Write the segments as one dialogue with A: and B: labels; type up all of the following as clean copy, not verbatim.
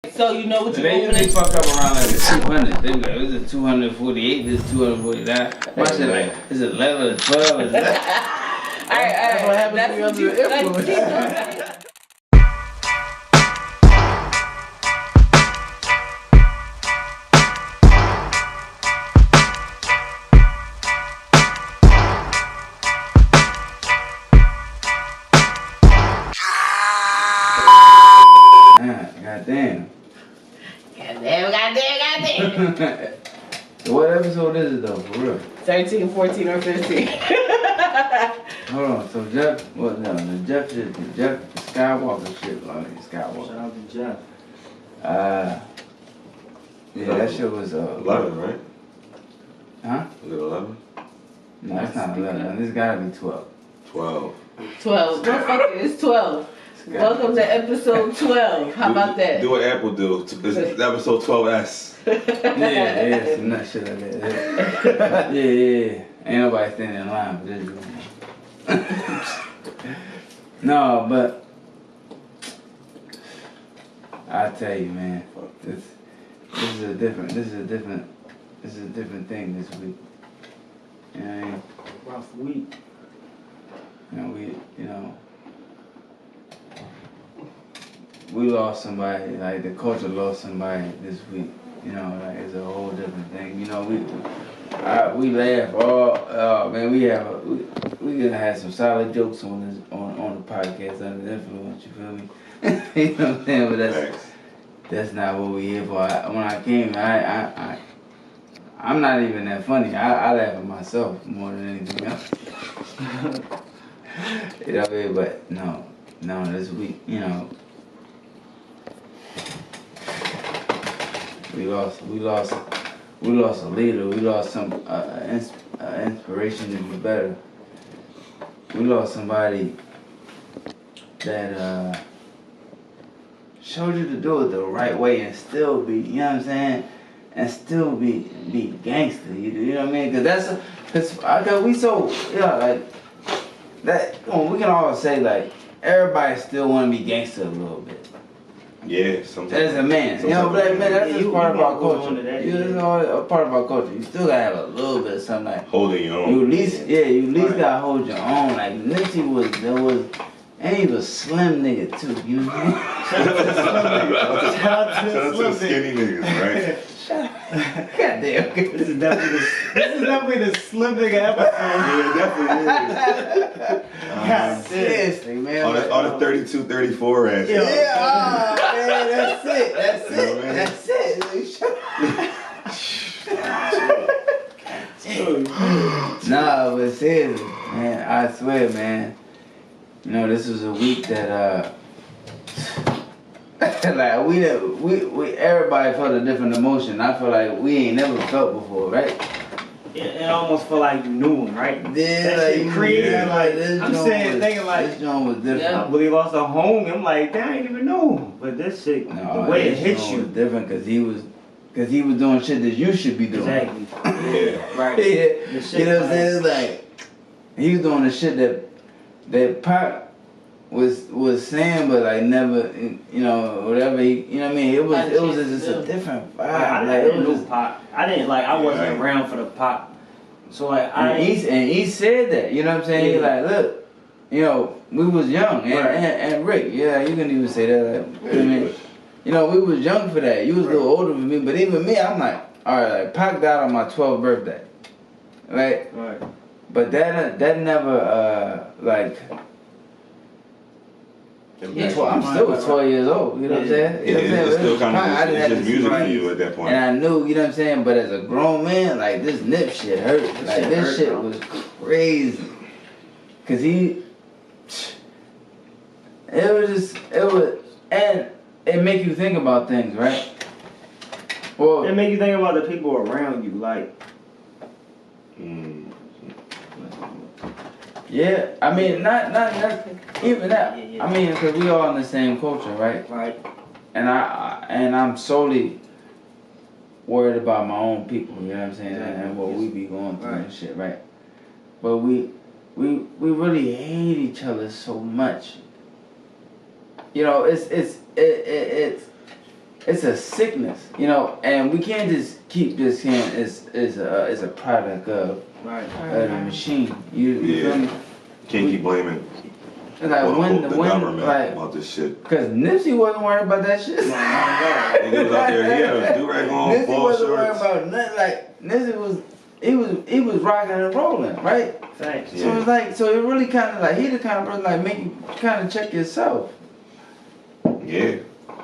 A: So you know what you
B: They usually fuck up around like the 200. They be like, this is 248, this is 249. My shit like, is it 11 or 12? Is that?
A: Alright.
B: That's what happens when you're under the influence. Goddamn. So what episode is it though, for real?
A: 13, 14, or 15.
B: Hold on, so Jeff, what no, the Jeff shit, the Jeff Skywalker shit, like Skywalker.
C: Shout out to Jeff.
B: Yeah, that shit was
D: 11, right?
B: Huh?
D: Was it 11?
B: No, it's not 11. This gotta be 12.
D: 12.
A: 12. What fuck it? It's 12. Welcome to episode 12. How about that?
D: Do what Apple do. This is episode 12S.
B: Yeah, some nut shit like that. Yeah. Ain't nobody standing in line for this. No, but I tell you, man, this is a different thing this week. You know what I mean?
C: Rough week.
B: We lost somebody, like the culture lost somebody this week. You know, like it's a whole different thing. You know, we laugh all, man. We gonna have some solid jokes on the podcast under the influence. You feel me? You know what I'm saying? But that's not what we here for. When I came, I'm not even that funny. I laugh at myself more than anything else. You know what I mean? But no, this week, you know. We lost a leader. We lost some inspiration to be better. We lost somebody that showed you to do it the right way and still be, you know what I'm saying, and still be gangster. You know what I mean? Cause we so like that. We can all say like everybody still want to be gangster a little bit.
D: Yeah, sometimes.
B: As a man, you know, black man, that's just part of our culture. It's all a part of our culture. You still gotta have a little bit of something like
D: holding your own.
B: You at least gotta hold your own. Like Nipsey and he was slim nigga too. You know what
D: Shout out to the skinny niggas, right?
B: Goddamn.
C: This is definitely the slim nigga episode.
D: Yeah, it definitely is.
B: Seriously, man.
D: All the 32, 34 ass.
B: Yeah, man, that's it. Nah, but seriously, man, I swear, man. You know, this was a week that like we everybody felt a different emotion. I feel like we ain't never felt before, right?
C: It almost felt like you knew him, right?
B: Yeah,
C: that
B: like
C: shit crazy.
B: Yeah,
C: like I'm saying, thinking like
B: this joint was different.
C: I believe he lost a home. I'm like, damn, I didn't even know him. But this shit, the way it hits you,
B: was different because he was doing shit that you should be doing.
C: Exactly.
D: Yeah.
C: Right.
B: Yeah. You know what I'm saying? It's like he was doing the shit that Pop was saying, but like never, you know, whatever he, you know what I mean? It was just a different vibe.
C: I didn't know Pop. I wasn't around for the Pop. So like
B: he said that, you know what I'm saying? Yeah. He like, look, you know, we was young and Rick, yeah, you can even say that. Like, you know what I mean? You know, we was young for that. You was a little older than me, but even me, I'm like, all right, like Pac died on my 12th birthday, right?
C: Right.
B: But that never like. I'm still 12 years old, you know what I'm saying? You know what I'm saying?
D: It's still kind of just music for you at that point.
B: And I knew, you know what I'm saying? But as a grown man, like this Nip shit hurt. Like this shit was crazy. Cause and it make you think about things, right? Well,
C: it make you think about the people around you, like.
B: Yeah, I mean, not even that.
C: Yeah.
B: I mean, because we all in the same culture, right?
C: Right.
B: And I'm solely worried about my own people. You know what I'm saying? And what we be going through and shit, right? But we really hate each other so much. You know, it's it's a sickness, you know, and we can't just keep this saying it's a product of the machine. You feel me?
D: Can't keep blaming
B: It's like
D: the government about this shit.
B: Because Nipsey wasn't worried about that shit.
D: Nigga was out there, he had a do-rag on,
B: Nipsey
D: ball
B: wasn't worried
D: shorts.
B: about nothing. Like Nipsey was, he was rocking and rolling, right?
C: Thanks.
B: So it's like, so it really kind of like, he the kind of person like make you kind of check yourself.
D: Yeah.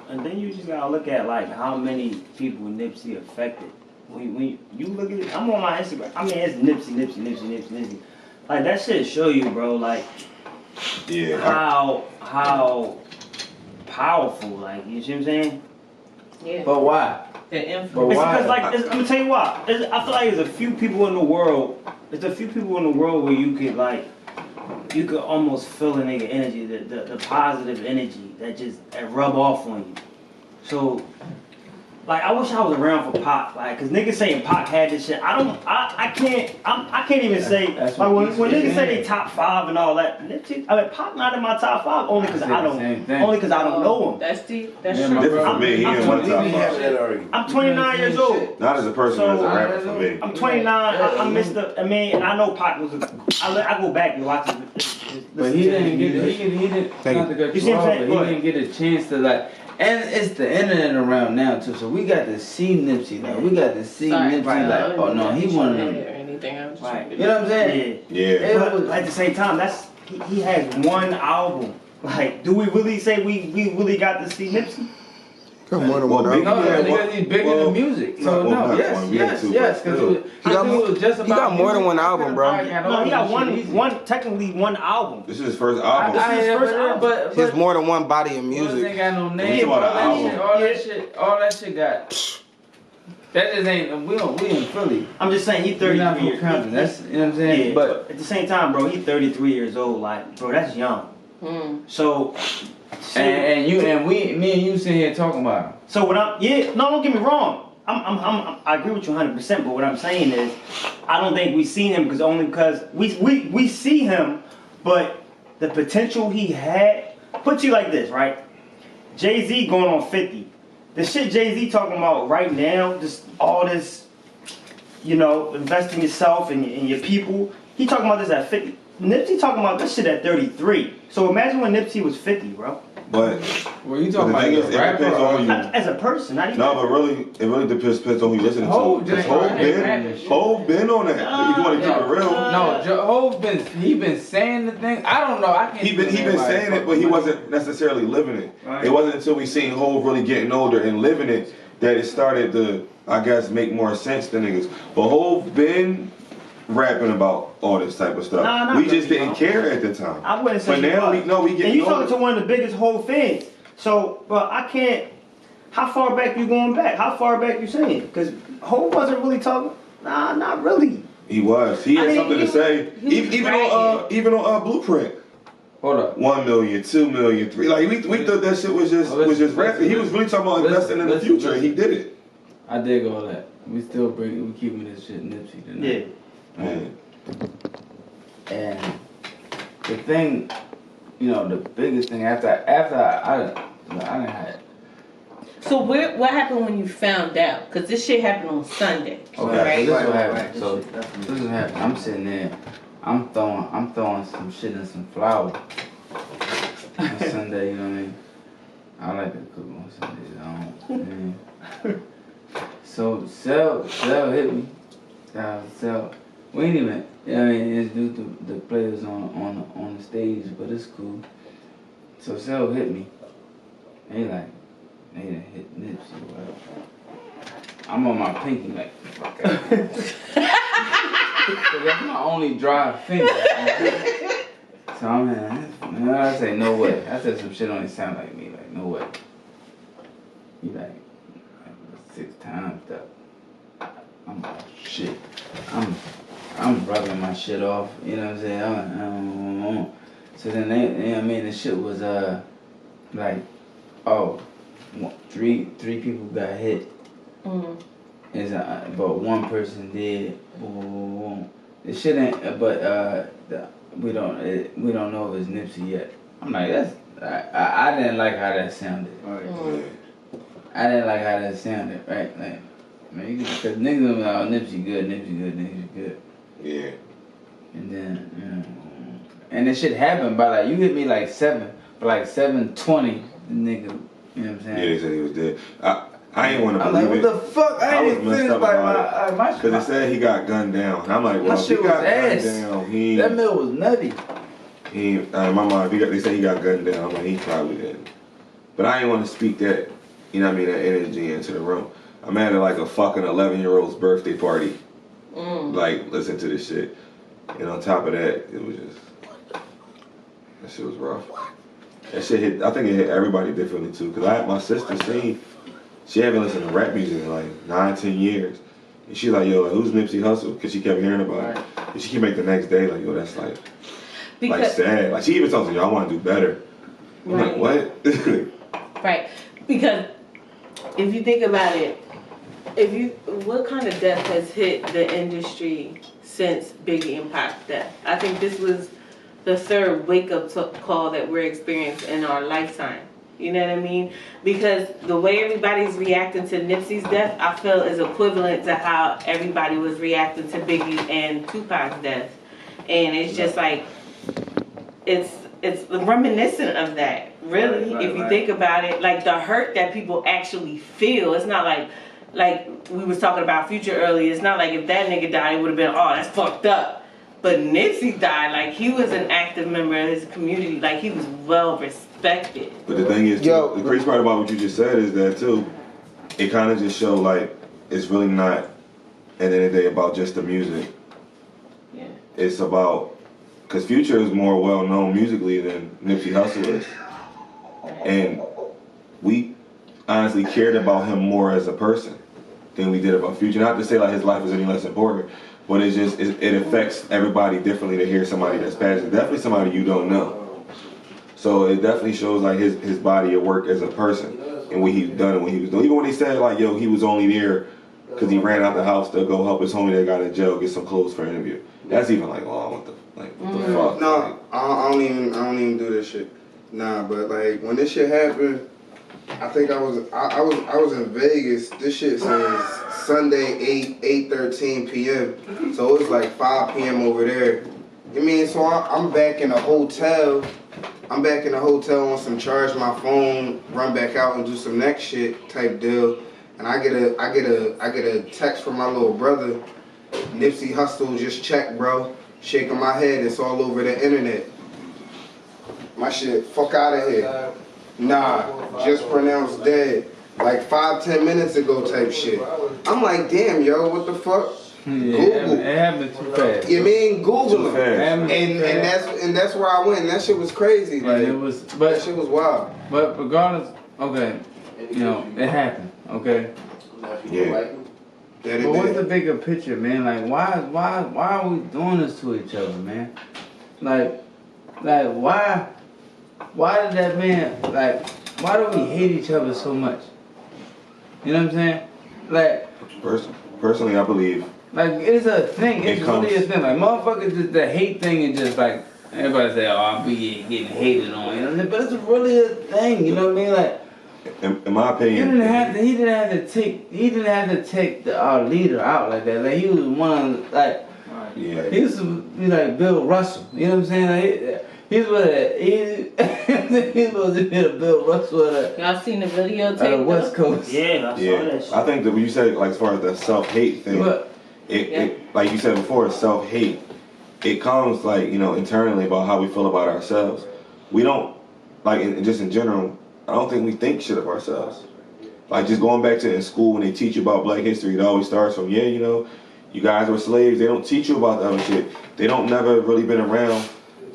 C: And then you just gotta look at like how many people Nipsey affected. When you look at it, I'm on my Instagram. I mean, it's Nipsey. Like that shit show you, bro. Like how powerful. Like you see what I'm saying?
A: Yeah.
B: But why?
A: The influence.
B: But why?
C: Because like I'm gonna tell you why. I feel like there's a few people in the world. There's a few people in the world where you could like. You could almost feel a nigga energy, the positive energy that rub off on you. So, like, I wish I was around for Pac, like, cause niggas saying Pac had this shit. I can't even say like when niggas say they top 5 and all that. I mean, Pac not in my top 5 only cause I don't know him.
A: That's true.
D: Different for me. He in my top 5.
C: I'm 29 years old.
D: Not as a person, as a rapper for me.
C: I'm 29. I missed the. I mean, and I know Pac was. I go back and watch it.
B: But he didn't get it. He didn't. Not to cut you off, but he didn't get a chance to like. And it's the internet around now too, so we got to see Nipsey now. We got to see Nipsey like, oh no, he one of them.
A: Or anything. I'm just trying to
B: You know what I'm saying?
D: Yeah.
C: But at the same time, he has one album. Like, do we really say we really got to see Nipsey?
E: Got more than one album.
B: No, because he's bigger than music. So no, yes, because
E: he got more than one album, bro.
C: No, he got technically one album.
D: This is his first album.
B: But
E: There's more than one body of
B: music.
E: music.
B: Ain't got no name. All that shit got. That just ain't. We in Philly.
C: I'm just saying he's 33 years old.
B: That's, you know what I'm saying.
C: Yeah, but at the same time, bro, he's 33 years old. Like, bro, that's young. So.
B: And me and you sitting here talking about him.
C: So what don't get me wrong. I agree with you 100%. But what I'm saying is, I don't think we seen him because we see him, but the potential he had. Put you like this, right? Jay-Z going on 50. The shit Jay-Z talking about right now, just all this, you know, investing yourself and your people. He talking about this at 50. Nipsey talking about this shit at 33. So imagine when Nipsey was 50, bro.
D: But
B: well, you talking about
D: it depends on you.
C: As a person, not even.
D: No, but really, it really depends on who you listening to. Because Hov been on that. If you want to keep it real.
B: No, Hov been saying the thing. I don't know. I can't.
D: He been saying it, but he wasn't necessarily living it. Right. It wasn't until we seen Hov really getting older and living it that it started to, I guess, make more sense to niggas. But Hov been rapping about all this type of stuff. We just didn't care at the time.
C: I wouldn't say.
D: But now we get.
C: And you talking to one of the biggest whole fans. So, but I can't. How far back you going back? How far back you saying? Because Ho wasn't really talking. Nah, not really.
D: He was. He had something to say. Even on Blueprint.
B: Hold up.
D: 1 million, 2 million, 3. Like we thought that shit was just rapping. He was really talking about investing in the future, and he did it.
B: I dig all that. We keeping this shit Nipsey tonight.
C: Yeah.
B: And the thing, you know, the biggest thing after I done had.
A: So what happened when you found out? Because this shit happened on Sunday.
B: Okay, so this is what happened. So this is what happened. I'm sitting there, I'm throwing some shit in some flour on Sunday. You know what I mean? I like to cook on Sundays. So Cell hit me. Cell. We ain't even. I mean, it's due to the players on the stage, but it's cool. So Cell hit me. They done hit Nipsey or whatever. I'm on my pinky like, fuck out. So that's my only dry finger. So I say, no way. I said some shit on it sound like me, like, no way. He like 6 times up. I'm like, shit. I'm rubbing my shit off, you know what I'm saying? So then the shit was like, oh, 3 people got hit. But 1 person did. The shit ain't. But we don't know if it's Nipsey yet. I'm like, I didn't like how that sounded. I didn't like how that sounded, right? Like, man, because niggas was like, oh, Nipsey good.
D: Yeah.
B: And then, and this shit happened by like, you hit me like 7:20, the nigga, you know what I'm saying?
D: Yeah, they said he was dead. I ain't want to
B: I'm
D: believe
B: like,
D: it.
B: what the fuck? I ain't even finished like my
D: because they said he got gunned down. And I'm like, well, if he got gunned down,
B: that mill was nutty.
D: My mom, they say he got gunned down. I'm like, he probably didn't. But I ain't want to speak that, you know what I mean, that energy into the room. I'm at like a fucking 11-year-old's birthday party. Like, listen to this shit. And on top of that, it was just, that shit was rough. That shit hit, I think it hit everybody differently too. Because I had my sister sing, she haven't listened to rap music in like 9-10 years. And she's like, yo, like, who's Nipsey Hussle? Because she kept hearing about it. And she came back the next day, like, yo, that's like sad. Like, she even told me, yo, I want to do better. I'm like, what?
A: Right. Because if you think about it, what kind of death has hit the industry since Biggie and Pac's death? I think this was the third wake-up call that we're experiencing in our lifetime. You know what I mean? Because the way everybody's reacting to Nipsey's death, I feel is equivalent to how everybody was reacting to Biggie and Tupac's death. And it's just like, it's reminiscent of that, really, if you think about it. Like, the hurt that people actually feel, it's not like we was talking about Future earlier, it's not like if that nigga died, it would have been, oh, that's fucked up. But Nipsey died, like, he was an active member of his community, like, he was well respected.
D: But the thing is, too, the crazy part about what you just said is that, too, it kind of just showed, like, it's really not, at the end of the day, about just the music.
A: Yeah.
D: It's about, because Future is more well-known musically than Nipsey Hussle is. And we honestly cared about him more as a person than we did about Future. Not to say, like, his life is any less important, but it's just, it affects everybody differently to hear somebody that's passionate. Definitely somebody you don't know. So it definitely shows, like, his body of work as a person and what he's done and what he was doing. Even when he said, like, yo, he was only there because he ran out the house to go help his homie that got in jail get some clothes for an interview. That's even like, oh, what the fuck?
E: No, I don't even do this shit. Nah, but like when this shit happened, I think I was in Vegas. This shit says Sunday 8:13 p.m. So it was like 5 p.m. over there. You mean, so I'm back in a hotel. I'm back in the hotel on some charge my phone, run back out and do some next shit type deal. And I get a text from my little brother. Nipsey Hussle just checked, bro. Shaking my head. It's all over the internet. My shit, fuck out of here. Nah, just pronounced dead. Like 5-10 minutes ago type shit. I'm like, damn, yo, what the fuck?
B: Yeah,
E: Google.
B: It happened too fast.
E: You mean Google him.
B: And
E: And that's where I went. And that shit was crazy. Like, that shit was wild.
B: But regardless, okay, you know, it happened, okay?
D: Yeah.
B: But what's the bigger picture, man? Like, why are we doing this to each other, man? Like why did that man, like, why do we hate each other so much? You know what I'm saying? Like,
D: personally, I believe.
B: Like, it's a thing. It's really a thing. Like, motherfuckers, just the hate thing is just like, everybody say, oh, I'm getting hated on. You know, but it's really a thing. You know what I mean? Like,
D: in my opinion,
B: he didn't have to take our leader out like that. Like, he was one of, like,
D: yeah.
B: He used to be like Bill Russell. You know what I'm saying? Like, he's supposed to be a Bill Russell.
A: Y'all seen the video tape?
B: The West Coast.
C: Yeah, I saw that shit.
D: I think that when you said, like, as far as the self-hate thing, it like you said before, self-hate, it comes, like, you know, internally about how we feel about ourselves. We don't, like, just in general, I don't think we think shit of ourselves. Like, just going back to in school when they teach you about Black history, it always starts from, you know, you guys were slaves. They don't teach you about the other shit. They don't never really been around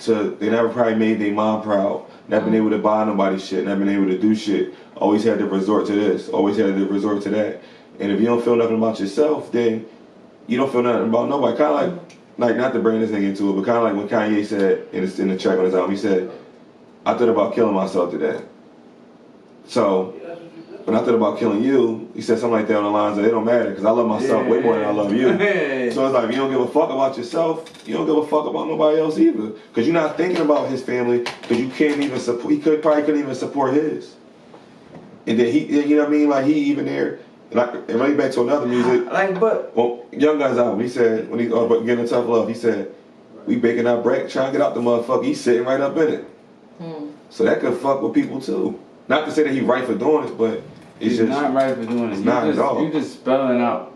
D: they never probably made their mom proud. Never been able to buy nobody shit. Never been able to do shit. Always had to resort to this. Always had to resort to that. And if you don't feel nothing about yourself, then you don't feel nothing about nobody. Kind of like not to bring this thing into it, but kind of like when Kanye said in the track on his album, he said, I thought about killing myself today. So when I thought about killing you, he said something like that on the lines that it don't matter because I love myself way more than I love you. So it's like, if you don't give a fuck about yourself, you don't give a fuck about nobody else either. Because you're not thinking about his family because you can't even support, probably couldn't even support his. And then he, you know what I mean? Like he even there, like, and running back to another music.
B: Like, but
D: Well, Young Gun's album, he said, when he about getting tough love, he said, we baking our break, trying to get out the motherfucker, he's sitting right up in it. So that could fuck with people too. Not to say that he right for doing it, but it's
B: he's
D: just
B: not right for doing it.
D: It's not at all.
B: You just spelling out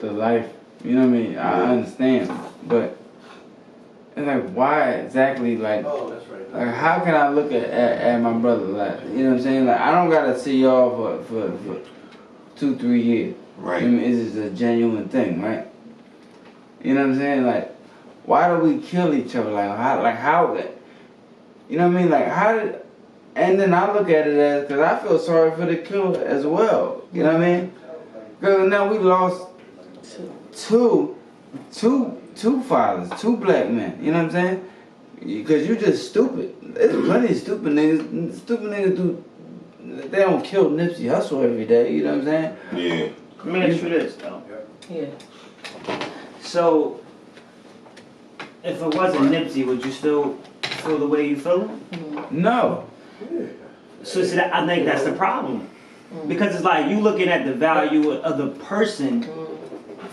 B: the life. You know what I mean? I understand, but it's like, why exactly? Like, like how can I look at my brother? Like, you know what I'm saying? Like, I don't gotta see y'all for 2-3 years.
D: right.
B: I mean, it's just a genuine thing, right? You know what I'm saying? Like, why do we kill each other? Like how? You know what I mean? Like, how did? And then I look at it as, because I feel sorry for the killer as well. You know what I mean? Because now we lost two fathers, 2 black men. You know what I'm saying? Because you just stupid. There's plenty of stupid niggas. Stupid niggas do. They don't kill Nipsey Hussle every day. You know what I'm saying?
D: Yeah.
C: Let me ask you this though.
A: Yeah.
C: So, if it wasn't Nipsey, would you still feel the way you feel?
B: No.
C: So see, I think that's the problem. Because it's like you looking at the value of the person.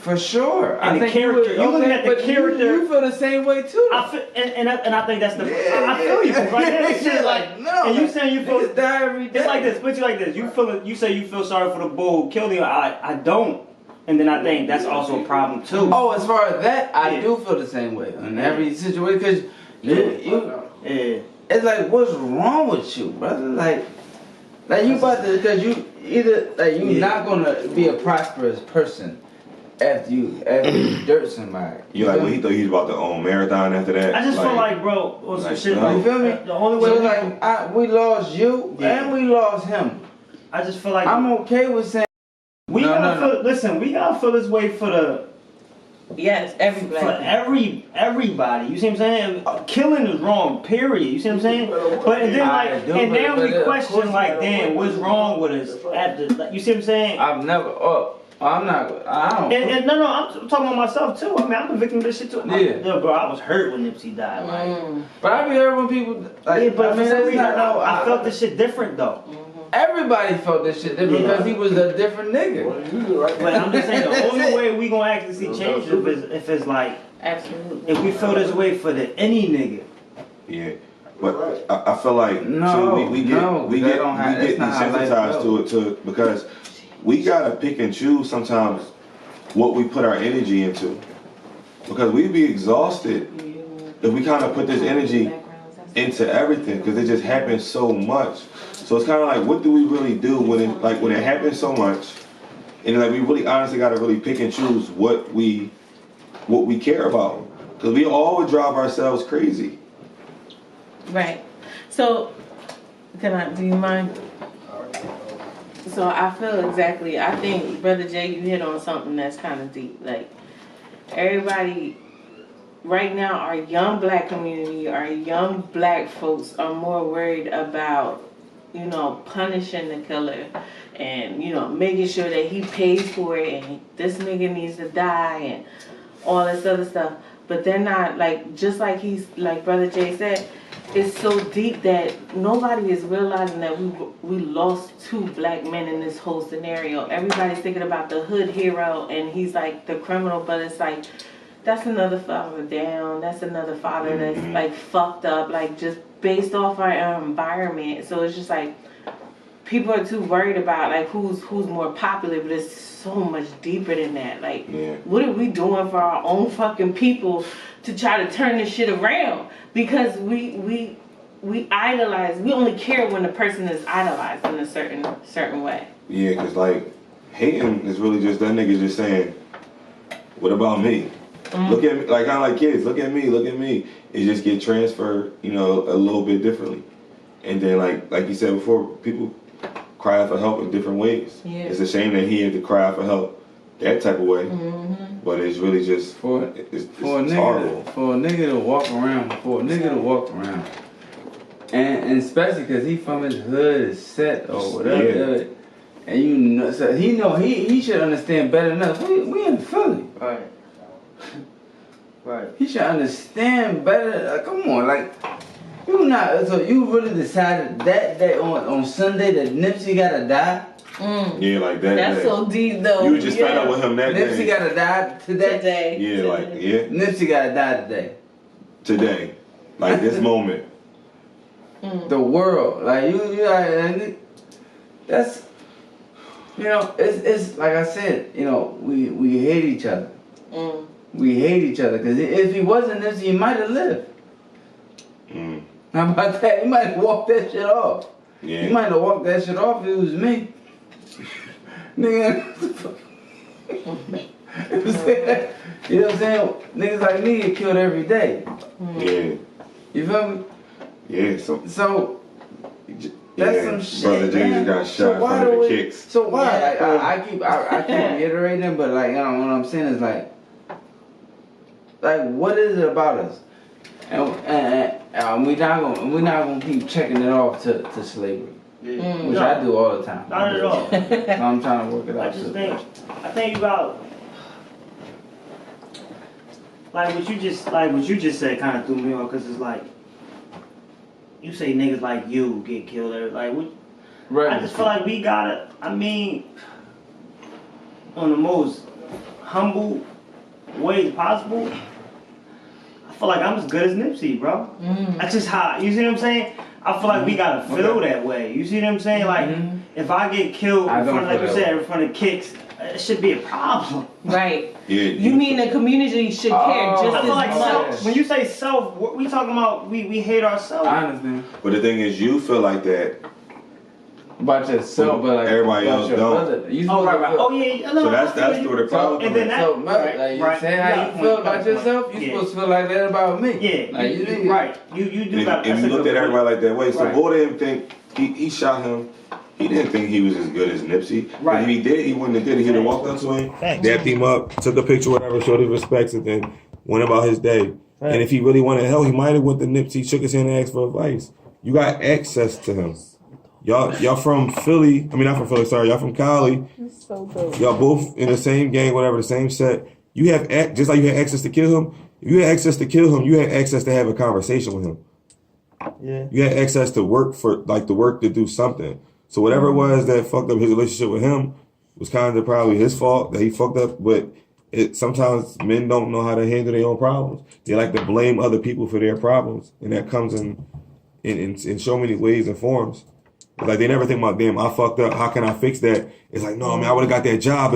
B: For sure.
C: And
B: I
C: the
B: think
C: character. You looking at the
B: but
C: character.
B: You feel the same way too.
C: I feel, and I think that's the. I feel you. Right now, it's just like
B: no.
C: and you saying you feel.
B: Niggas die every day.
C: It's like this. Put you like this. You feel. You say you feel sorry for the bull who killed you. I don't. And then I think that's also a problem too.
B: Oh, as far as that, I
C: Yeah.
B: do feel the same way in every situation. Because
C: Yeah.
B: it's like, what's wrong with you, brother? Like you about to, because you either, like, you not gonna be a prosperous person after you dirt somebody.
D: You like when he thought he was about to own marathon after that.
C: I just feel like, bro, or some
D: like,
C: shit.
D: no.
B: You feel me?
C: The only way
B: So like, we lost you and we lost him.
C: I just feel like
B: I'm okay with saying
C: we gotta feel. Listen, we gotta feel this way for the.
A: Yes, every black
C: For
A: man.
C: everybody, you see what I'm saying? Killing is wrong, period. You see what I'm saying? But and then like, and now we question like, damn, what's wrong with us after? Like, you see what I'm saying?
B: I've never. I'm not. I don't.
C: And no, I'm talking about myself too. I mean, I'm a victim of this shit too.
B: Yeah.
C: Bro, I was hurt when Nipsey died. Like,
B: But I be heard when people like.
C: yeah, but
B: I mean,
C: for some
B: that's
C: reason,
B: not.
C: I felt this shit different though.
B: Everybody felt this shit different because he was a different nigga.
C: But I'm just saying, the only way we gonna actually see change if it's like,
A: Absolutely.
C: if we feel this way for any nigga.
D: Yeah. But I feel like
B: No,
D: too, we get desensitized to it too, because we gotta pick and choose sometimes what we put our energy into, because we'd be exhausted if we kind of put this energy into everything, because it just happens so much. So it's kind of like, what do we really do when it happens so much, and like we really honestly gotta really pick and choose what we care about, because we all would drive ourselves crazy.
A: Right. So, do you mind? So I feel exactly, I think, Brother Jay, you hit on something that's kind of deep. Like, everybody, right now, our young black community, our young black folks are more worried about, punishing the killer and, making sure that he pays for it and this nigga needs to die and all this other stuff. But they're not, like, just like Brother Jay said, it's so deep that nobody is realizing that we lost 2 black men in this whole scenario. Everybody's thinking about the hood hero and he's like the criminal, but it's like, that's another father down. That's another father that's like fucked up, like just based off our environment. So it's just like, people are too worried about like who's more popular, but it's so much deeper than that. Like, what are we doing for our own fucking people to try to turn this shit around? Because we idolize. We only care when the person is idolized in a certain way.
D: Yeah, because like hating is really just that nigga just saying, "What about me? Look at me." Like kind of like kids, look at me, look at me. It just get transferred, a little bit differently. And then like you said before, people cry out for help in different ways.
A: Yeah.
D: It's a shame that he had to cry out for help that type of way. But it's really just it's horrible.
B: For a nigga to walk around, and especially because he from his hood, is set or whatever, and so he should understand better than us. We in Philly,
C: Right.
B: He should understand better. Like, come on, like You not, so you really decided that day on Sunday that Nipsey gotta die?
D: Yeah, like that.
A: That's so deep though.
D: You just fed up with him that
B: Nipsey
D: day.
B: gotta die today?
D: Yeah, like, yeah.
B: Nipsey gotta die today.
D: Today. Like this moment.
B: The world. Like, you that's, you know, it's like I said, you know, we hate each other. We hate each other, because if he wasn't Nipsey, he might have lived. How about that? He might have walked that shit off.
D: Yeah.
B: He might have walked that shit off if it was me. Nigga. You know what I'm saying? Niggas like me get killed every day.
D: Yeah.
B: You feel me?
D: Yeah, so
B: that's some shit.
D: Brother Jay
B: man.
D: got shot from the kicks.
B: So why? I keep reiterating it, but like, you know, what I'm saying is like what is it about us? And we're not gonna keep checking it off to slavery, which I do all the time.
C: Not at all.
B: I'm trying to work it out.
C: I think you got like what you just said kind of threw me off, because it's like you say niggas like you get killed like
B: right.
C: I just feel like we gotta, I mean, on the most humble way possible, I feel like I'm as good as Nipsey, bro. That's just how, you see what I'm saying? I feel like we gotta feel that way. You see what I'm saying? Like, if I get killed in front, like you said, in front of kicks, it should be a problem.
A: Right.
D: Yeah.
A: You mean the community should care just
C: I
A: as
C: feel like
A: much?
C: when you say self, what we talking about, we hate ourselves.
B: I understand.
D: But the thing is, you feel like that.
B: About yourself, but like
D: everybody
B: about
D: else
B: your
D: don't.
B: brother. You
C: Oh,
B: supposed
C: right,
B: to
C: right.
B: feel-
C: Oh, yeah. No,
D: So that's where the problem
C: and then
D: is.
C: that,
B: So, like, you say how you feel about yourself, you supposed to feel like that about me.
C: Yeah,
B: Like,
C: you right. You do got.
D: If you looked at everybody like that way, so
C: Right.
D: Boy didn't think he shot him. He didn't think he was as good as Nipsey.
C: Right.
D: If he did, he wouldn't have did it. He'd have walked up to him, dapped him up, took a picture, whatever, showed his respects, and then went about his day.
C: Right.
D: And if he really wanted help, he might have went to Nipsey, shook his hand, and asked for advice. You got access to him. Y'all from Philly. I mean, not from Philly. Sorry, y'all from Cali.
A: So dope.
D: Y'all both in the same gang, whatever, the same set. You have just like you had access to kill him. If you had access to kill him, you had access to have a conversation with him.
C: Yeah.
D: You had access to work to do something. So whatever it was that fucked up his relationship with him was kind of probably his fault that he fucked up. But sometimes men don't know how to handle their own problems. They like to blame other people for their problems, and that comes in so many ways and forms. Like they never think about, damn, I fucked up. How can I fix that? It's like, no, man, I would have got that job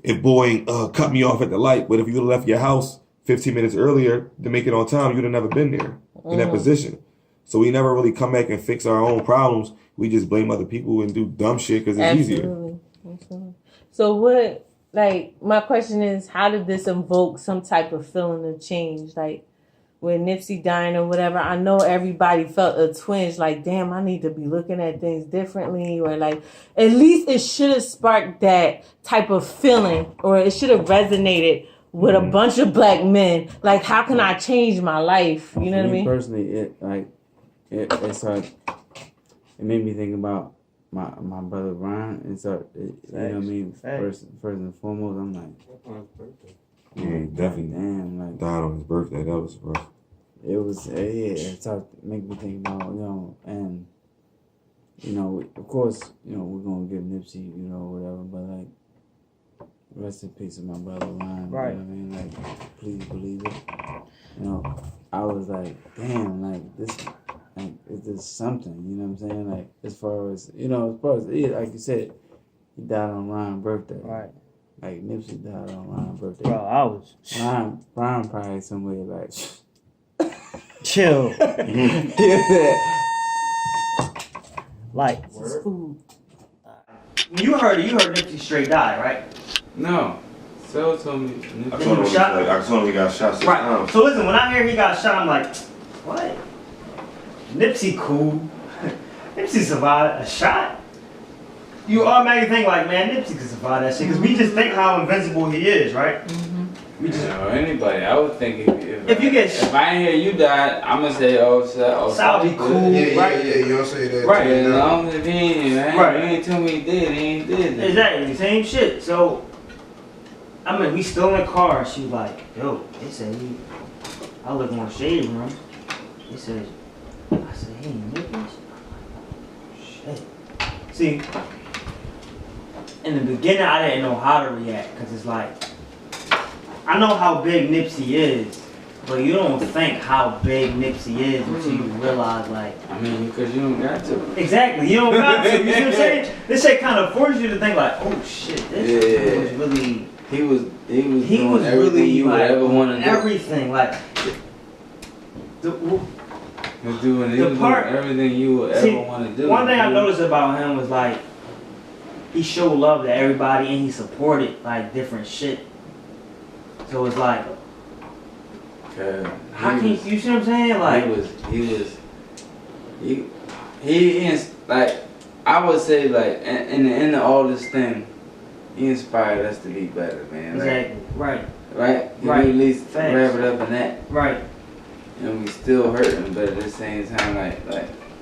D: if boy cut me off at the light. But if you would have left your house 15 minutes earlier to make it on time, you'd have never been there in that position. So we never really come back and fix our own problems. We just blame other people and do dumb shit because it's easier.
A: Absolutely. So what, like, my question is, how did this invoke some type of feeling of change? Like, with Nipsey dying or whatever, I know everybody felt a twinge, like, damn, I need to be looking at things differently, or like, at least it should have sparked that type of feeling, or it should have resonated with a bunch of black men. Like, how can I change my life? You know what I mean?
B: Personally, it made me think about my brother Ryan. You know what I mean? First and foremost, I'm like,
D: Yeah, he definitely
B: damn,
D: died on his birthday. That was rough.
B: It was, it started to make me think about, and, of course, we're going to give Nipsey, whatever, but, like, rest in peace of my brother Ryan.
C: Right.
B: You know what I mean? Like, please believe it. I was like, damn, like, this, like, is this something, you know what I'm saying? Like, as far as, like you said, he died on Ryan's birthday.
C: Right.
B: Like, Nipsey died on Ryan's birthday.
C: Bro, I was
B: Ryan probably somewhere like,
C: chill.
B: yeah.
C: Like,
A: Food.
C: you heard Nipsey straight die, right?
B: No. So told me.
D: I told him he got shot 6
C: Right.
D: times.
C: So listen, when I hear he got shot, I'm like, what? Nipsey cool. Nipsey survived a shot? You automatically think like, man, Nipsey could survive that shit, because we just think how invincible he is, right? We just,
B: Anybody. I would think
C: if
B: I ain't hear you died, I'm gonna say,
C: Sal be cool, right?
E: Yeah, you don't say that.
C: Right.
E: too,
B: As
E: no.
B: long as he ain't, man.
C: Right.
B: You ain't tell me he did. He ain't did that.
C: Exactly, same shit. So, I mean, we still in the car. She was like, yo, they said I live on the shade room. They said, I said, hey, niggas. Shit. See, in the beginning, I didn't know how to react because it's like, I know how big Nipsey is, but you don't think how big Nipsey is until you realize, like,
B: I mean, because you don't got to.
C: exactly, you don't got to. You see what I'm saying? This shit kind of forces you to think, like, oh shit, this was really.
B: He was doing everything
C: really,
B: you would
C: like,
B: ever want to do.
C: Everything, like.
B: He was doing everything you would ever want to do.
C: One thing I noticed about him was like, he showed love to everybody and he supported like different shit. So it's like, how can you see what I'm saying? Like
B: he is like, I would say like in the end of all this thing, he inspired us to be better, man.
C: Exactly.
B: Right.
C: Right.
B: He at least wrap it up in that.
C: Right.
B: And we still hurting, but at the same time, like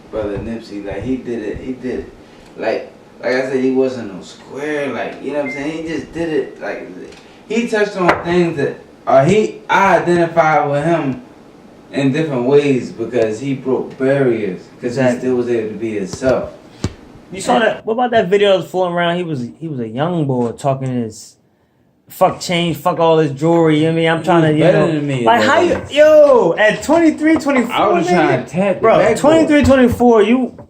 B: brother Nipsey, like he did it. Like I said, he wasn't no square, like, you know what I'm saying? He just did it, like, he touched on things that, I identified with him in different ways because he broke barriers, because he still was able to be himself.
C: You saw that, what about that video that was floating around? He was a young boy talking his, fuck change, fuck all this jewelry, you know what I mean? I'm trying to, you know.
B: Than me,
C: like, how you, at 23, 24,
B: I was trying to tap
C: bro, 23, 24,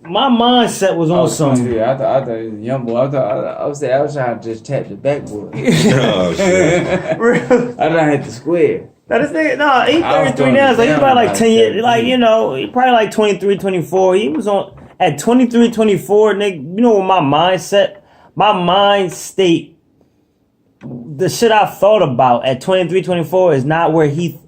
C: my mindset was on something.
B: I thought he was a young boy. I was trying to just tap the backboard.
D: Oh, shit.
B: I done hit the square.
C: Now this nigga, no, he 33 now, so he's probably like 10 years, like, you know, he probably like 23, 24. He was on, at 23, 24, nigga, you know what my mind state, the shit I thought about at 23, 24 is not where he,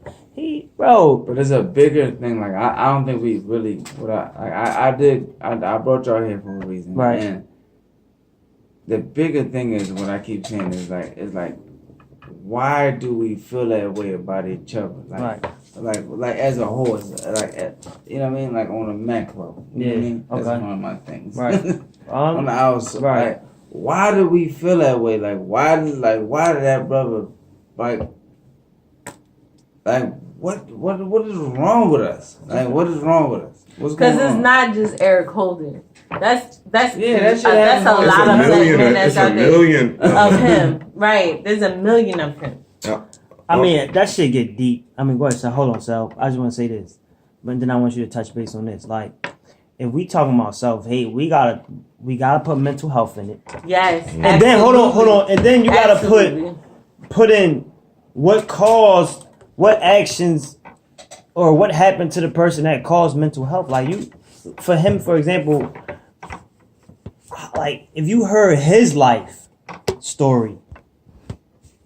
C: bro.
B: But it's a bigger thing. Like I don't think we really. I brought y'all here for a reason.
C: Right.
B: And the bigger thing is what I keep saying is like, why do we feel that way about each other? Like,
C: right.
B: Like as a whole, like you know what I mean? Like on a macro. You know what I mean? That's one of my things.
C: Right.
B: On the outside.
C: Right.
B: Like, why do we feel that way? Like why did that brother what is wrong with us? Like what is wrong with us? What's going on?
A: Because it's not just Eric Holden. That's
B: that shit
A: that's a lot of men that's out there
D: million
A: of him. Right. There's a million of him.
D: Yeah.
C: I mean, that shit get deep. I mean, go ahead, so hold on, Sal. I just want to say this. But then I want you to touch base on this. Like, if we talking about self-hate, we gotta put mental health in it.
A: Yes.
C: And then hold on. And then you gotta put in what actions or what happened to the person that caused mental health. Like for him, for example, like if you heard his life story,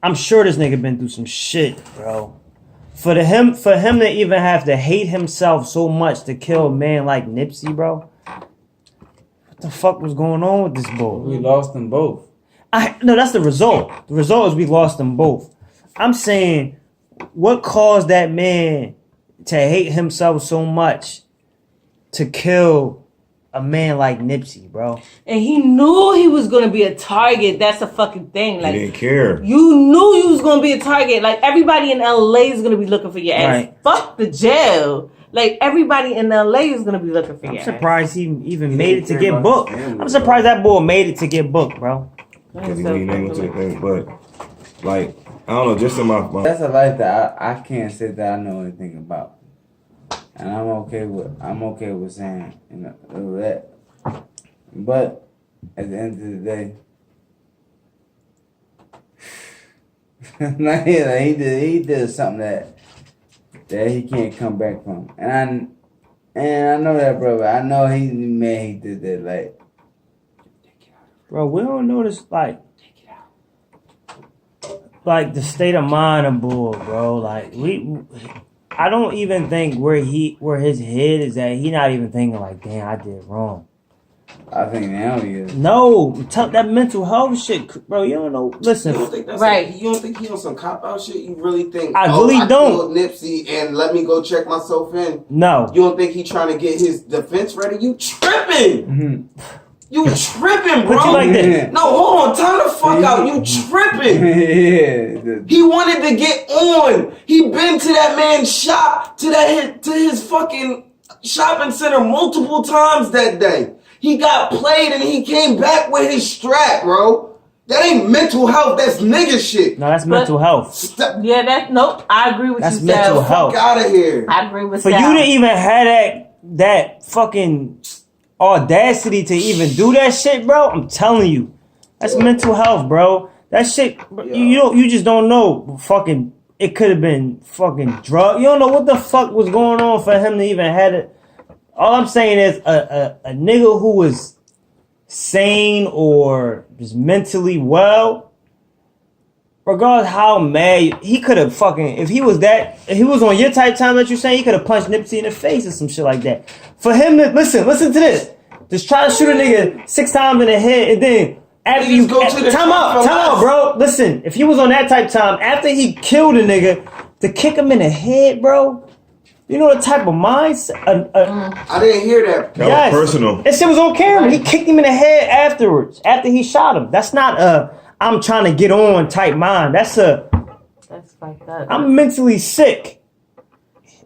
C: I'm sure this nigga been through some shit, bro. For him to even have to hate himself so much to kill a man like Nipsey, bro. What the fuck was going on with this boy?
B: We lost them both.
C: No, that's the result. The result is we lost them both. I'm saying, what caused that man to hate himself so much to kill a man like Nipsey, bro?
A: And he knew he was gonna be a target. That's a fucking thing. Like,
D: he didn't care.
A: You knew you was gonna be a target. Like, everybody in LA is gonna be looking for your ass.
C: Right.
A: Fuck the jail. Like, everybody in LA is gonna be looking for your ass.
C: I'm surprised he even made it to get booked. I'm surprised that boy made it to get booked, bro.
D: Because he leaned into it, but like I don't know, just in my
B: That's a life that I can't say that I know anything about, and I'm okay with saying that. But at the end of the day, like he did something that he can't come back from, and I know that, brother. I know he did that, like.
C: Bro, we don't notice, like the state of mind of Bull, bro. Like, I don't even think where his head is at, he not even thinking like, damn, I did wrong.
B: I think now he is.
C: No, that mental health shit, bro, you don't know. Listen.
E: You don't think that's
A: right.
E: You don't think he on some cop out shit? You really think,
C: I really don't.
E: Killed Nipsey and let me go check myself in?
C: No.
E: You don't think he trying to get his defense ready? You tripping.
C: Mm-hmm.
E: You tripping, bro.
C: Put you like this.
E: No, hold on. Time the fuck out. You tripping.
B: Yeah.
E: He wanted to get on. He been to that man's shop, to his fucking shopping center multiple times that day. He got played and he came back with his strap, bro. That ain't mental health. That's nigga shit.
C: No, that's mental health.
A: Yeah, that's nope. I agree with
C: That's
A: you,
C: mental
A: Sal.
C: health.
E: Fuck out of here.
A: I agree with
C: For
A: Sal.
C: you to even have that fucking audacity to even do that shit, bro, I'm telling you, that's mental health, bro. That shit, you just don't know. Fucking, it could have been fucking drug. You don't know what the fuck was going on for him to even have it. All I'm saying is a nigga who was sane or just mentally well, regardless how mad he could have fucking, if he was on your type time that you're saying, he could have punched Nipsey in the face or some shit like that. For him to listen to this, just try to shoot a nigga 6 times in the head and then after you go to the time out, bro. Listen, if he was on that type time after he killed a nigga to kick him in the head, bro. You know the type of mindset.
E: I didn't hear that.
D: That was personal.
C: That shit was on camera. He kicked him in the head afterwards. After he shot him. That's not I'm trying to get on type mind. That's
A: like that.
C: I'm mentally sick.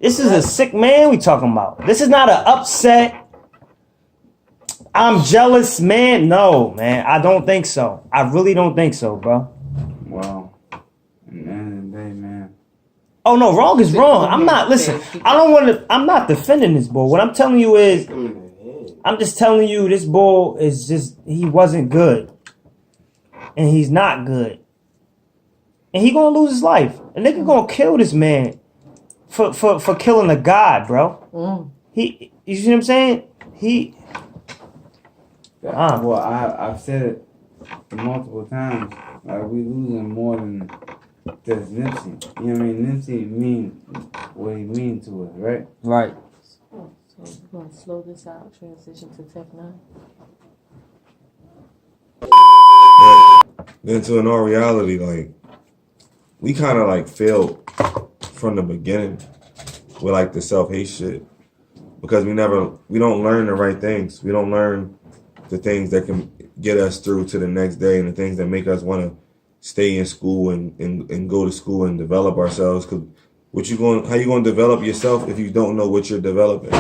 C: This is a sick man we talking about. This is not an upset. I'm jealous, man. No, man. I don't think so. I really don't think so, bro.
B: Wow. And then they, man.
C: Oh no, wrong is wrong. I'm not, listen, I'm not defending this bull. What I'm telling you is, I'm just telling you this bull is just, he wasn't good. And he's not good. And he gonna lose his life. A nigga gonna kill this man for killing a god, bro. You see what I'm saying?
B: Well, I've said it multiple times. Like, we losing more than just Nipsey. You know what I mean? Nipsey mean what he mean to us, right?
C: Right.
A: So we're gonna slow this out, transition to Tech 9.
D: Then to in all reality, like, we kind of like failed from the beginning with like the self-hate shit because we don't learn the right things. We don't learn the things that can get us through to the next day and the things that make us want to stay in school and go to school and develop ourselves. Cause how you going to develop yourself if you don't know what you're developing?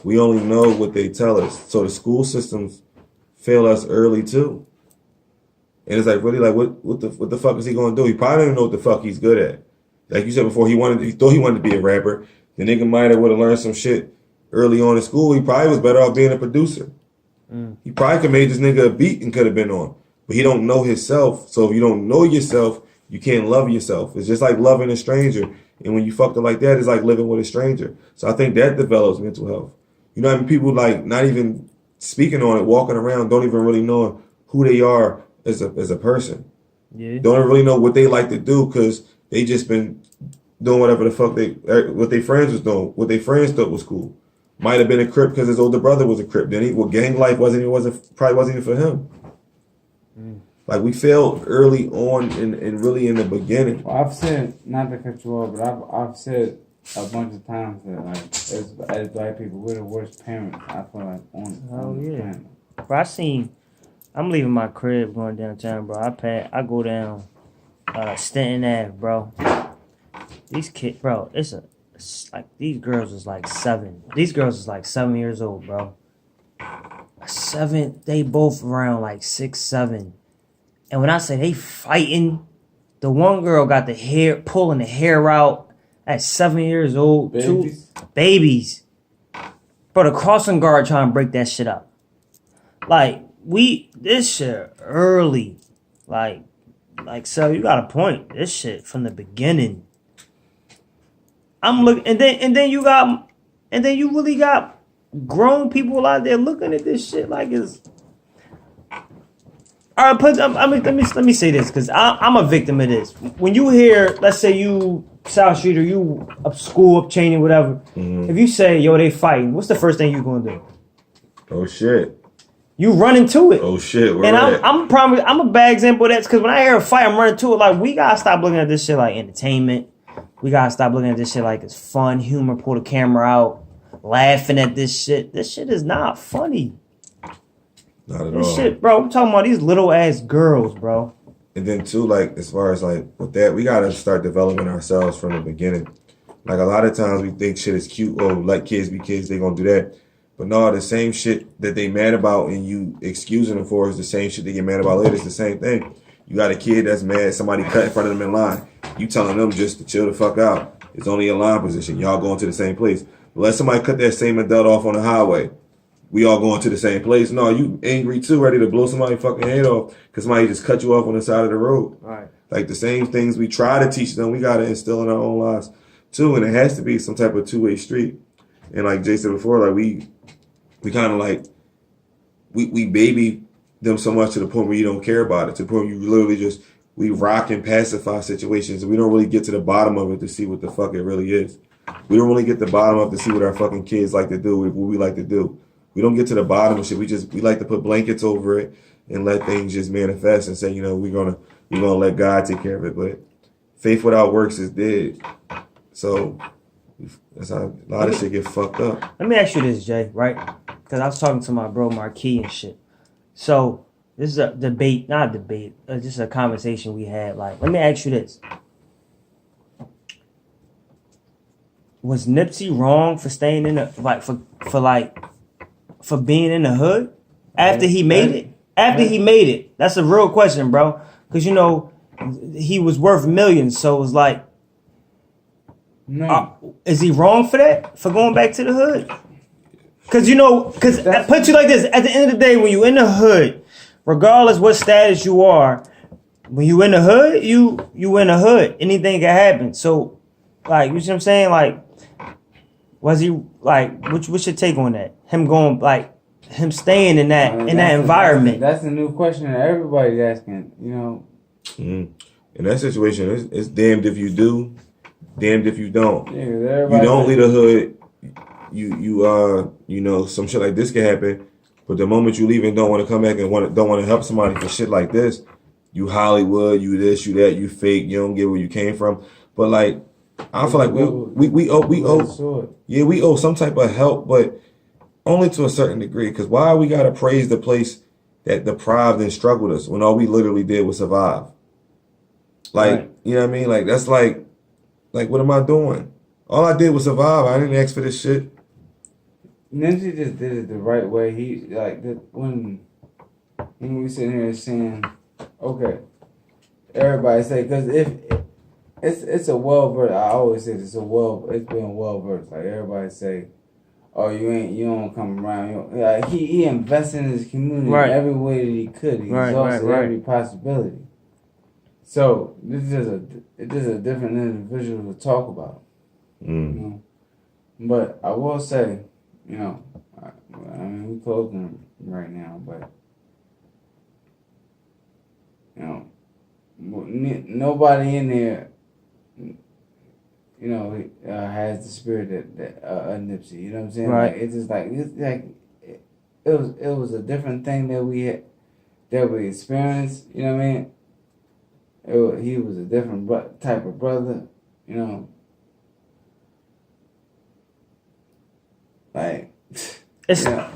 D: We only know what they tell us. So the school systems fail us early too. And it's like, really, like, what the fuck is he going to do? He probably don't even know what the fuck he's good at. Like you said before, he thought he wanted to be a rapper. The nigga might have would have learned some shit early on in school. He probably was better off being a producer. He probably could have made this nigga a beat and could have been on. But he don't know himself. So if you don't know yourself, you can't love yourself. It's just like loving a stranger. And when you fucked up like that, it's like living with a stranger. So I think that develops mental health. You know what I mean? People like not even speaking on it, walking around, don't even really know who they are as a person.
C: Yeah.
D: Don't really know what they like to do because they just been doing whatever the fuck what their friends was doing, what their friends thought was cool. Might have been a Crip because his older brother was a Crip. Then gang life probably wasn't even for him. Like we failed early on and really in the beginning.
B: Well, I've said, not to cut you off, but I've said a bunch of times that like as black people, we're the worst parents. I feel like on the planet.
C: Bro, I'm leaving my crib going downtown, bro. I go down Stanton Ave, bro. These kids, bro, it's like these girls is like 7. These girls is like 7 years old, bro. 7, they both around like 6, 7. And when I say they fighting, the one girl got the hair, pulling the hair out at 7 years old.
B: Babies?
C: 2 babies. Bro, the crossing guard trying to break that shit up. Like, this shit early. Like, so you got a point. This shit from the beginning. I'm looking, and then you really got grown people out there looking at this shit like it's. All right, let me say this because I'm a victim of this. When you hear, let's say you South Street or you up school, up Cheney, whatever. If you say, yo, they fighting, what's the first thing you gonna do?
D: Oh shit.
C: You run into it.
D: Oh shit.
C: And I'm a bad example of that because when I hear a fight, I'm running to it. Like, we gotta stop looking at this shit like entertainment. We gotta stop looking at this shit like it's fun, humor, pull the camera out, laughing at this shit. This shit is not funny.
D: Not at
C: This
D: all.
C: shit, bro, I'm talking about these little ass girls, bro.
D: And then too, like as far as like with that, we gotta start developing ourselves from the beginning. Like a lot of times we think shit is cute, oh, let kids be kids, they gonna do that. But no, the same shit that they mad about and you excusing them for is the same shit they get mad about later. It's the same thing. You got a kid that's mad, somebody cut in front of them in line. You telling them just to chill the fuck out. It's only a line position. Y'all going to the same place. But let somebody cut that same adult off on the highway. We all going to the same place. No, you angry too, ready to blow somebody's fucking head off because somebody just cut you off on the side of the road.
C: Right.
D: Like the same things we try to teach them, we got to instill in our own lives too. And it has to be some type of two-way street. And like Jay said before, like we kind of like, we baby them so much to the point where you don't care about it, to the point where you literally just, we rock and pacify situations and we don't really get to the bottom of it to see what the fuck it really is. We don't really get the bottom of it to see what our fucking kids like to do, what we like to do. We don't get to the bottom of shit. We like to put blankets over it and let things just manifest and say, you know, we're gonna let God take care of it. But faith without works is dead. So that's how a lot of shit get fucked up.
C: Let me ask you this, Jay, right? Because I was talking to my bro Marquis and shit. So this is a debate, not a debate, just a conversation we had. Like, let me ask you this. Was Nipsey wrong for staying in the, like, for being in the hood after he made it? After he made it, that's a real question, bro. Because you know he was worth millions, so it was like,
B: No.
C: is he wrong for that? For going back to the hood? Because you know, because I put you like this: at the end of the day, when you in the hood, regardless what status you are, when you in the hood, you in the hood. Anything can happen. So, like, you see what I'm saying? Like, was he like? What's your take on that? Him going like him staying in that environment.
B: That's a new question that everybody's asking. You know.
D: In that situation, it's damned if you do, damned if you don't.
B: Yeah,
D: you don't leave the hood. You know, some shit like this can happen. But the moment you leave and don't want to come back and don't want to help somebody for shit like this, you Hollywood, you this, you that, you fake, you don't get where you came from. But like, I feel like we owe some type of help, but only to a certain degree. Because why we gotta praise the place that deprived and struggled us when all we literally did was survive? Like, right. You know what I mean? Like that's like what am I doing? All I did was survive. I didn't ask for this shit.
B: Nipsey just did it the right way. He like when we sitting here saying, okay, everybody say, because if it's a well versed. I always say it's been well versed. Like everybody say, oh, you don't come around. Like he invested in his community
C: right.
B: every way that he could. He exhausted every possibility. So this is a different individual to talk about. You know? But I will say, you know, I mean, we're closing right now, but, you know, nobody in there, you know, has the spirit that Nipsey, you know what I'm saying?
C: Right.
B: Like, it was a different thing that we experienced, you know what I mean? He was a different type of brother, you know. Like,
C: it's
B: it's like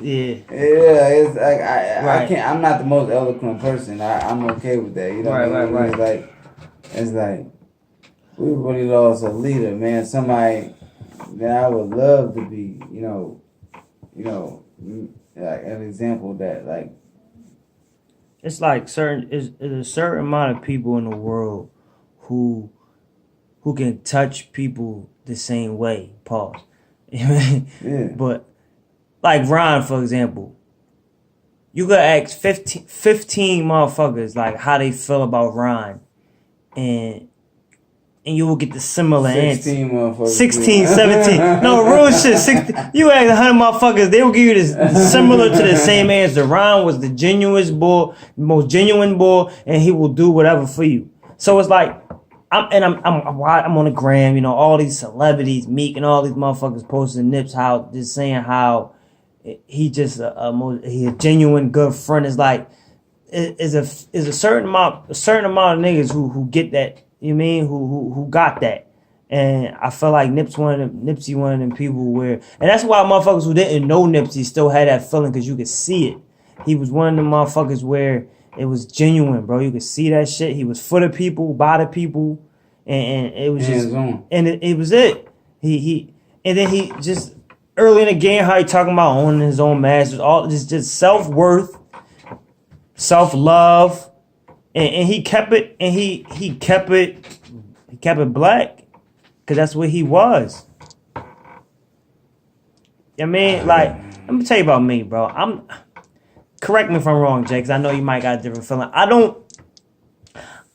B: I can't. I'm not the most eloquent person. I'm okay with that. You know, right. It's like we really lost a leader, man. Somebody that I would love to be. You know, like an example that like.
C: It's like there's a certain amount of people in the world who can touch people the same way. Pause.
B: Yeah.
C: But like Ron, for example, you could ask 15 motherfuckers like how they feel about Ron, and you will get the similar
B: 16
C: answer.
B: motherfuckers.
C: 16, 17. No, real shit. 16. You ask 100 motherfuckers, they will give you this similar to the same answer. Ron was the genuinest boy, most genuine boy, and he will do whatever for you. So it's like, I'm on the gram, you know, all these celebrities, Meek and all these motherfuckers posting Nips how just saying how he just he a genuine good friend. It's like is a certain amount of niggas who get that, you mean, who got that. And I feel like Nipsey one of them people where, and that's why motherfuckers who didn't know Nipsey still had that feeling, because you could see it. He was one of them motherfuckers where it was genuine, bro. You could see that shit. He was for the people, by the people, and it was just, and it was it. And then he just early in the game, how he talking about owning his own masters, all just self-worth, self-love, and he kept it, and he kept it black, cause that's what he was. I mean, like, let me tell you about me, bro. Correct me if I'm wrong, Jay, cause I know you might got a different feeling. I don't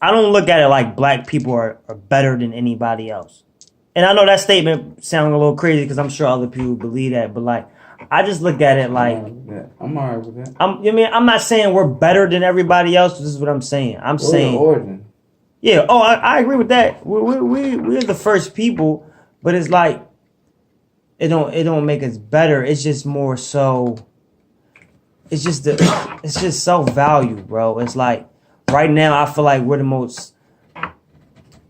C: look at it like black people are better than anybody else. And I know that statement sounds a little crazy because I'm sure other people believe that, but like, I just look at it like
B: I'm alright with that.
C: I'm not saying we're better than everybody else. This is what I'm saying. I'm saying
B: origin.
C: Yeah. Oh, I agree with that. We're the first people, but it's like it don't make us better. It's just more so. It's just self-value, bro. It's like right now I feel like we're the most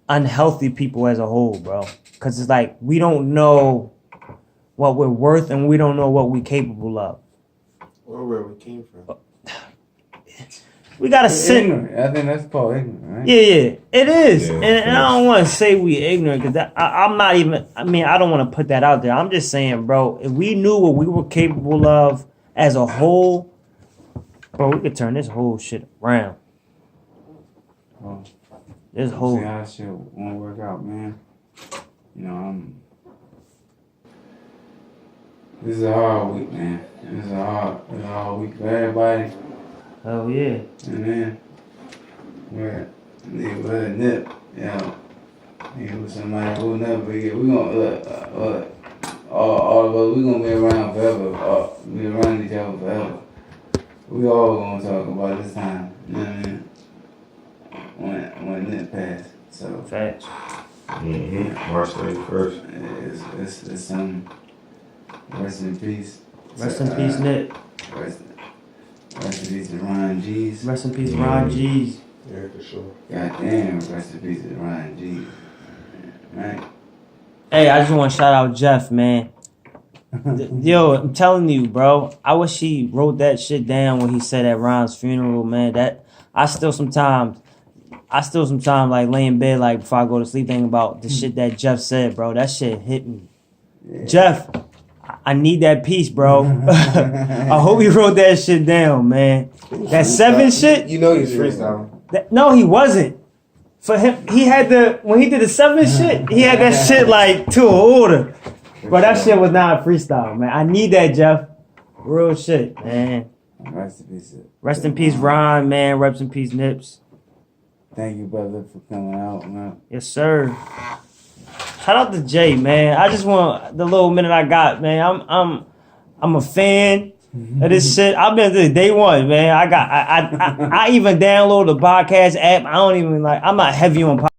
C: unhealthy people as a whole, bro. Cause it's like we don't know what we're worth and we don't know what we're capable of.
E: Or where we came from.
C: We gotta sit.
B: Ignorant. I think that's called ignorant, right?
C: Yeah, it is.
D: Yeah,
C: and I don't want to say we ignorant because I'm not even. I mean, I don't want to put that out there. I'm just saying, bro. If we knew what we were capable of as a whole, bro, we could turn this whole shit around.
B: Oh,
C: This whole.
B: see how that shit won't work out, man. You know, this is a hard week, man. This is a hard week for everybody.
C: Oh yeah.
B: And then, we're Nip, you know, he was somebody who'll never forget. We gonna look, all of us, we gonna be around forever. Be around each other forever. We all gonna talk about this time. You know what I mean? When Nip passed. So
C: Facts.
D: March 31st.
B: it's rest in peace.
C: Rest in peace, Nick.
B: Rest in peace to Ryan G's.
C: Rest in peace, Ron G's.
E: Yeah, for sure.
B: Goddamn, rest in peace to Ryan G's. Right?
C: Hey, I just want to shout out Jeff, man. Yo, I'm telling you, bro. I wish he wrote that shit down when he said at Ron's funeral, man. That I still sometimes like lay in bed like before I go to sleep thinking about the shit that Jeff said, bro. That shit hit me. Yeah. Jeff, I need that piece, bro. I hope he wrote that shit down, man. That 7 shit.
E: You know he's freestyling.
C: No, he wasn't. For him, he had when he did the 7 shit, he had that shit like to an order. But that shit was not freestyle, man. I need that, Jeff. Real shit, man.
B: Rest in peace.
C: Rest in peace, Ron, man. Rest in peace, Nips.
B: Thank you, brother, for coming out, man.
C: Yes, sir. Shout out to Jay, man. I just want the little minute I got, man. I'm a fan of this shit. I've been to day one, man. I even downloaded the podcast app. I don't even I'm not heavy on podcasts.